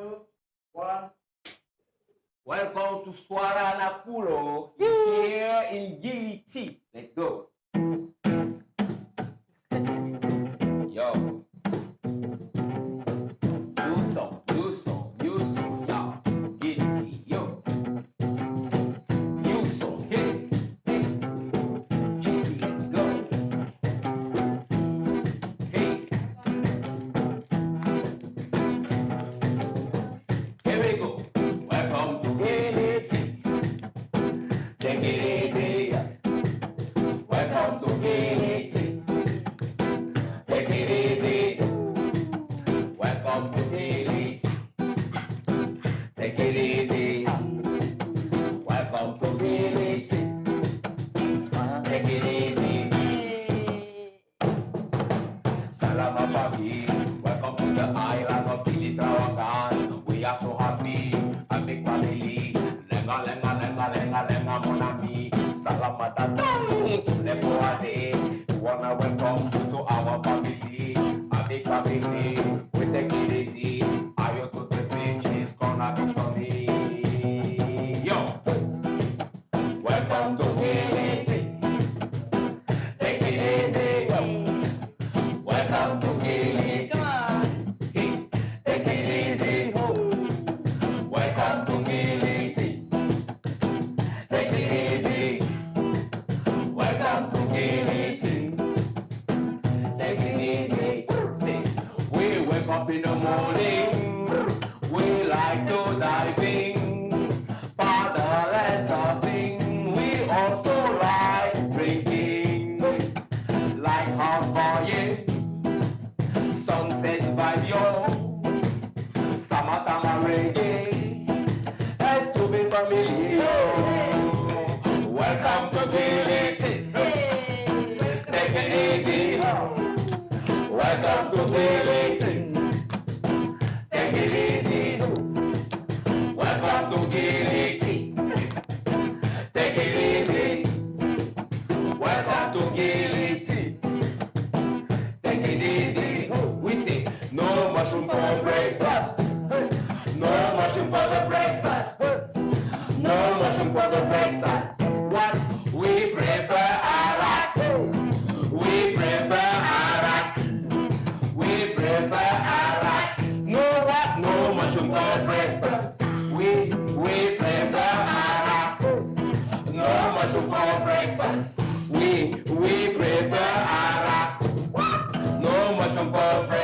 two, one. Welcome to Suara Anak Pulau here in GT. Let's go. Yo. You so, yo. GT, yo. You so, hey. GT, let's go. Hey. Here we go. Welcome to GT. Take it easy. Welcome to GT. Take it easy. Welcome to GT. Take it easy. Welcome to GT. Take it easy. Selamat pagi. Welcome to the island of Tercipta. We are so happy, a big family. Lenga, lenga, lenga, lenga, lenga, mon ami. Selamat datang to Lepoade. Wanna welcome you to our family, a big family. We take it easy. Ayo to the beach, it's gonna be sunny. Yo, welcome to Gility. Take it easy. Yo, welcome to Gility. Take it easy. Welcome to Gility. Take it easy. Welcome to Gility. Take it easy. See, we wake up in the morning. We like to diving. Fatherland surfing. We also like drinking. Like hot fire. Sunset vibe, yo. Sama-sama reggae has to be familiar. Welcome to Gility. Take it easy. Welcome to Gility. Take it easy. Welcome to Gility. Take it easy. Welcome to Gility. Take it easy. We say no mushroom for breakfast. No mushroom for the breakfast. No mushroom for the breakfast. What we prefer Iraq. We prefer Iraq. We prefer Iraq. No what? No mushroom for breakfast. We prefer Iraq. No mushroom for breakfast. We prefer Iraq. No mushroom for breakfast.